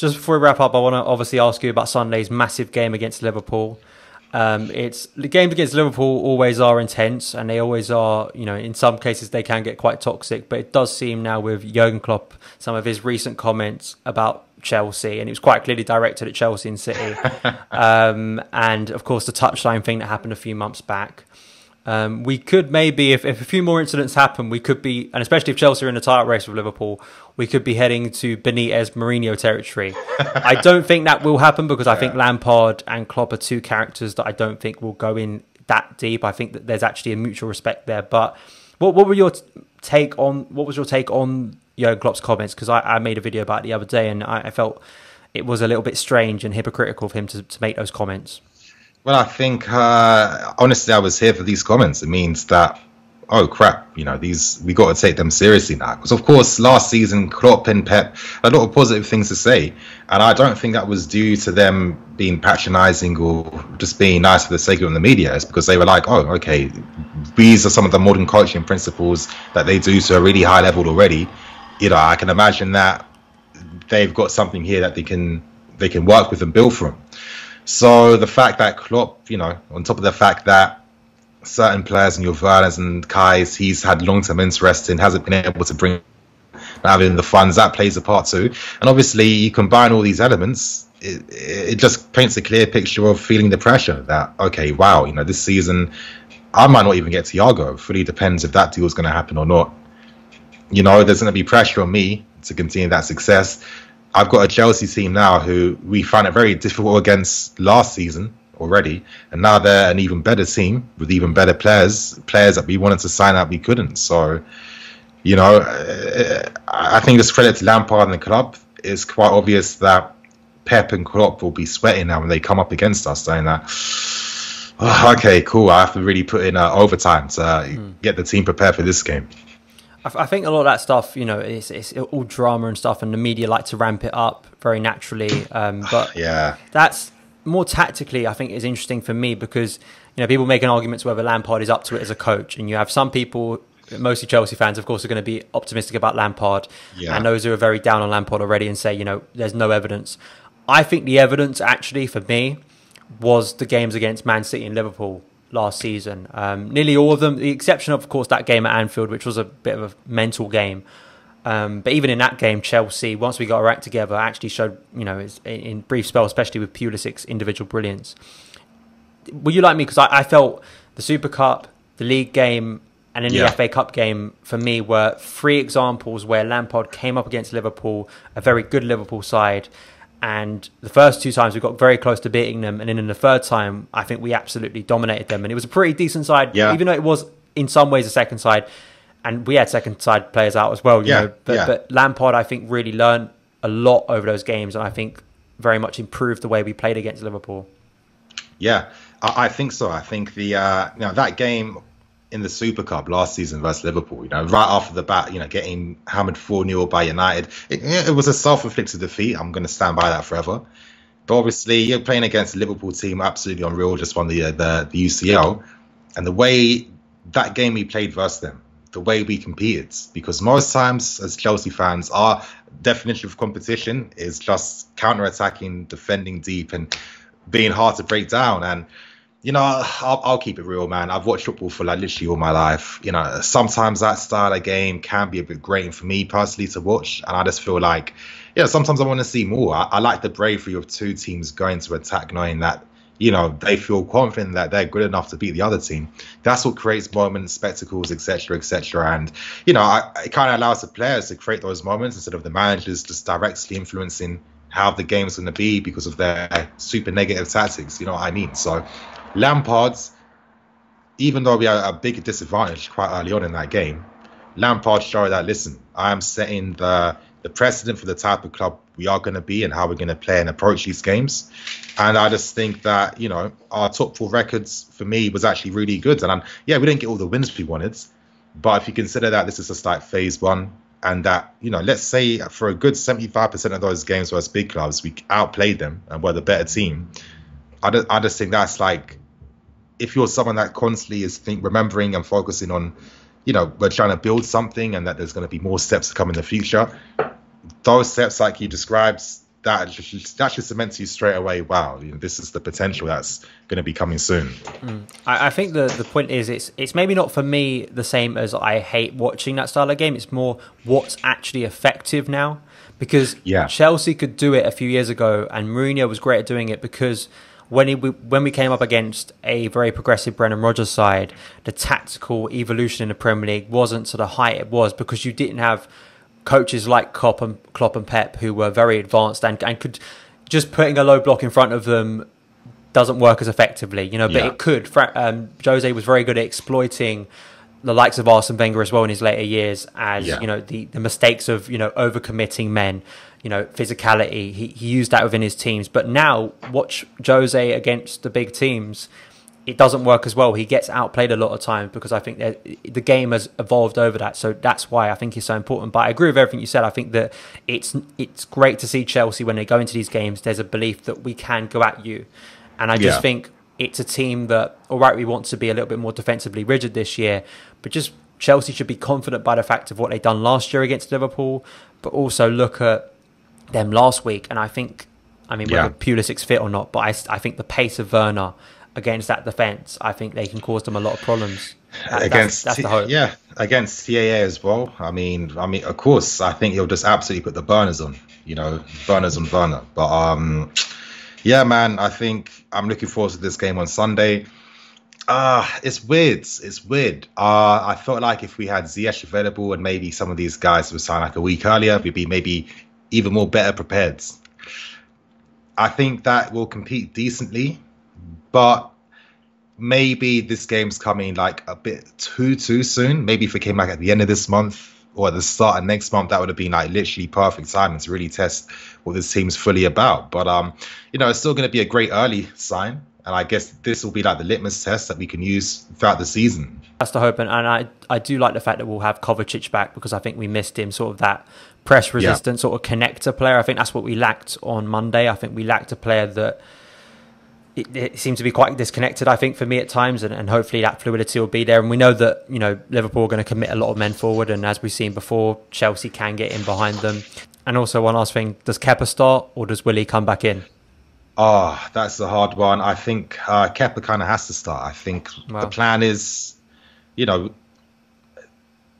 Just before we wrap up, I want to obviously ask you about Sunday's massive game against Liverpool. It's the games against Liverpool always are intense, and they always are. You know, in some cases they can get quite toxic. But it does seem now with Jurgen Klopp, some of his recent comments about Chelsea, and it was quite clearly directed at Chelsea and City, and of course the touchline thing that happened a few months back. We could maybe, if a few more incidents happen, we could be, and especially if Chelsea are in a title race with Liverpool, we could be heading to Benitez Mourinho territory. I don't think that will happen because I think Lampard and Klopp are two characters that I don't think will go in that deep. I think that there's actually a mutual respect there. But what was your take on Jurgen Klopp's comments? Because I made a video about it the other day, and I felt it was a little bit strange and hypocritical of him to make those comments. Well, I think, honestly, I was here for these comments. It means that, oh, crap, we got to take them seriously now. Because, of course, last season, Klopp and Pep had a lot of positive things to say. And I don't think that was due to them being patronising or just being nice for the sake of in the media. It's because they were like, oh, okay, these are some of the modern coaching principles that they do to a really high level already. I can imagine that they've got something here that they can work with and build from. So the fact that Klopp, on top of the fact that certain players and your Werners and Kais, he's had long-term interest in, hasn't been able to bring in the funds, that plays a part too. And obviously, you combine all these elements, it just paints a clear picture of feeling the pressure that, okay, wow, this season, I might not even get Thiago. It really depends if that deal is going to happen or not. There's going to be pressure on me to continue that success. I've got a Chelsea team now who we found it very difficult against last season already, and now they're an even better team with even better players that we wanted to sign out, we couldn't. So, I think this credit to Lampard and the club. It's quite obvious that Pep and Klopp will be sweating now when they come up against us, saying that, oh, okay, cool, I have to really put in overtime to get the team prepared for this game. I think a lot of that stuff, it's all drama and stuff, and the media like to ramp it up very naturally. But yeah, that's more tactically, I think, is interesting for me because, people make an argument whether Lampard is up to it as a coach. And you have some people, mostly Chelsea fans, of course, are going to be optimistic about Lampard. Yeah. And those who are very down on Lampard already and say, there's no evidence. I think the evidence, actually, for me, was the games against Man City and Liverpool last season. Nearly all of them, the exception of course that game at Anfield, which was a bit of a mental game. But even in that game, Chelsea, once we got our act together, actually showed, in brief spell, especially with Pulisic's individual brilliance. Were you like me? Because I felt the Super Cup, the league game, and then the FA Cup game, for me, were three examples where Lampard came up against Liverpool, a very good Liverpool side, and the first two times we got very close to beating them, and then in the third time, I think we absolutely dominated them. And it was a pretty decent side, even though it was in some ways a second side, and we had second side players out as well. But Lampard, I think, really learned a lot over those games, and I think very much improved the way we played against Liverpool. Yeah, I think so. I think the that game in the Super Cup last season versus Liverpool, right after the bat, getting hammered 4-0 by United, it was a self-inflicted defeat. I'm going to stand by that forever. But obviously, you're playing against a Liverpool team, absolutely unreal, just won the UCL. And the way that game we played versus them, the way we competed, because most times as Chelsea fans, our definition of competition is just counter-attacking, defending deep, and being hard to break down. And I'll keep it real, man. I've watched football for literally all my life. Sometimes that style of game can be a bit grating for me personally to watch, and I just feel like, sometimes I want to see more. I like the bravery of two teams going to attack, knowing that they feel confident that they're good enough to beat the other team. That's what creates moments, spectacles, etc., etc. And it kind of allows the players to create those moments instead of the managers just directly influencing how the game's going to be because of their super negative tactics. You know what I mean? So Lampard's, even though we had a big disadvantage quite early on in that game, Lampard showed that, listen, I am setting the precedent for the type of club we are going to be and how we're going to play and approach these games. And I just think that, our top four records for me was actually really good. And we didn't get all the wins we wanted. But if you consider that this is just like phase one, and that, let's say for a good 75% of those games versus big clubs, we outplayed them and were the better team. I just think that's like, if you're someone that constantly is remembering and focusing on, we're trying to build something and that there's going to be more steps to come in the future, those steps, like you described, that just cements you straight away. Wow, this is the potential that's going to be coming soon. I think the point is it's maybe not for me the same as I hate watching that style of game. It's more what's actually effective now, because Chelsea could do it a few years ago, and Mourinho was great at doing it because when we came up against a very progressive Brendan Rodgers side, the tactical evolution in the Premier League wasn't to the height it was because you didn't have coaches like Klopp and Pep who were very advanced and could just putting a low block in front of them doesn't work as effectively, but it could. Jose was very good at exploiting the likes of Arsene Wenger as well in his later years as the mistakes of overcommitting men, physicality. He used that within his teams, but now watch Jose against the big teams. It doesn't work as well. He gets outplayed a lot of times because I think that the game has evolved over that. So that's why I think he's so important. But I agree with everything you said. I think that it's great to see Chelsea when they go into these games. There's a belief that we can go at you. And I just think it's a team that, all right, we want to be a little bit more defensively rigid this year, but just Chelsea should be confident by the fact of what they've done last year against Liverpool, but also look at them last week. And I think, whether Pulisic's fit or not, but I think the pace of Werner against that defence, I think they can cause them a lot of problems. That's the hope. Yeah, against TAA as well. I mean, of course, I think he'll just absolutely put the burners on, burners on Werner. But yeah, man, I think I'm looking forward to this game on Sunday. It's weird. I felt like if we had Ziyech available and maybe some of these guys were signed like a week earlier, we'd be maybe even more better prepared. I think that we'll compete decently. But maybe this game's coming like a bit too soon. Maybe if it came like at the end of this month or at the start of next month, that would have been like literally perfect timing to really test what this team's fully about. But it's still going to be a great early sign, and I guess this will be like the litmus test that we can use throughout the season. That's the hope, and I do like the fact that we'll have Kovacic back because I think we missed him, sort of that press resistant sort of connector player. I think that's what we lacked on Monday. I think we lacked a player that. It seemed to be quite disconnected, I think, for me at times, and hopefully that fluidity will be there. And we know that Liverpool are going to commit a lot of men forward, and as we've seen before, Chelsea can get in behind them. And also one last thing, does Kepa start or does Willie come back in? That's a hard one. I think Kepa kind of has to start. I think the plan is,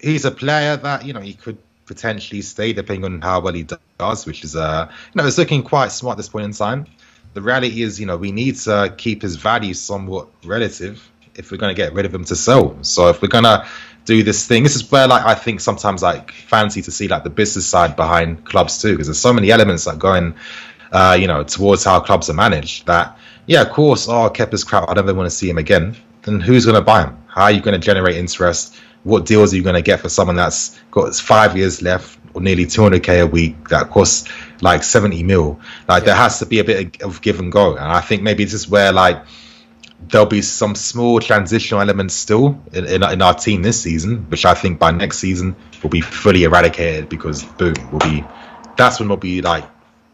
he's a player that he could potentially stay depending on how well he does, which is it's looking quite smart at this point in time. The reality is, we need to keep his value somewhat relative if we're going to get rid of him to sell. So if we're going to do this thing, this is where I think sometimes fancy to see the business side behind clubs too, because there's so many elements that go in, towards how clubs are managed that, of course, Kepa's crap, I don't ever want to see him again. Then who's going to buy him? How are you going to generate interest? What deals are you going to get for someone that's got 5 years left or nearly 200k a week that costs 70 mil? There has to be a bit of give and go, and I think maybe this is where there'll be some small transitional elements still in our team this season, which I think by next season will be fully eradicated because boom, that's when we'll be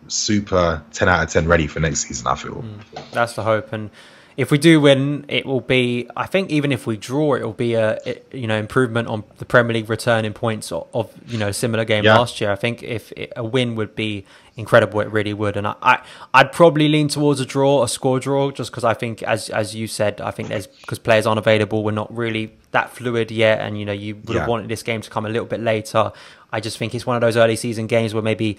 super 10 out of 10 ready for next season. I feel that's the hope, and if we do win, it will be, I think even if we draw, it will be a improvement on the Premier League return in points of similar game last year. I think if a win would be incredible, it really would. And I'd probably lean towards a draw, a score draw, just because I think, as you said, I think because players aren't available, we're not really that fluid yet, and you would have wanted this game to come a little bit later. I just think it's one of those early season games where maybe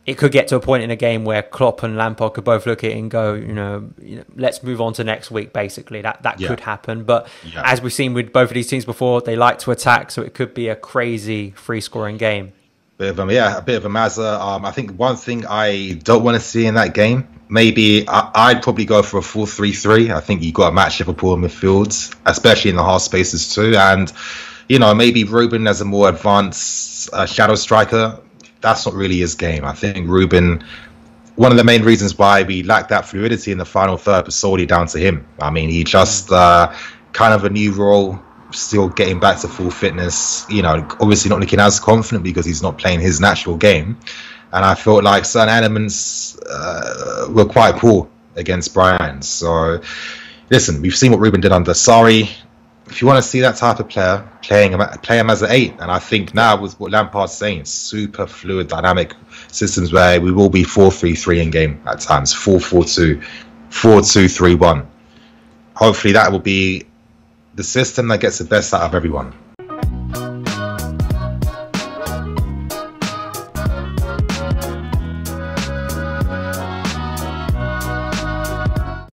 it could get to a point in a game where Klopp and Lampard could both look at it and go, let's move on to next week, basically. That could happen. But as we've seen with both of these teams before, they like to attack, so it could be a crazy free-scoring game. A bit of a mazza. I think one thing I don't want to see in that game, maybe I'd probably go for a 4-3-3. I think you've got to match Liverpool in midfield, especially in the half spaces too. And, maybe Ruben as a more advanced shadow striker, that's not really his game. I think Ruben, one of the main reasons why we lack that fluidity in the final third was solely down to him. I mean, he just kind of a new role, still getting back to full fitness, obviously not looking as confident because he's not playing his natural game. And I felt like certain elements were quite poor against Brian. So, listen, we've seen what Ruben did under Sarri. if you want to see that type of player, play him as an 8. And I think now with what Lampard's saying, super fluid, dynamic systems where we will be 4-3-3 in game at times, 4-4-2, 4-2-3-1. Hopefully that will be the system that gets the best out of everyone.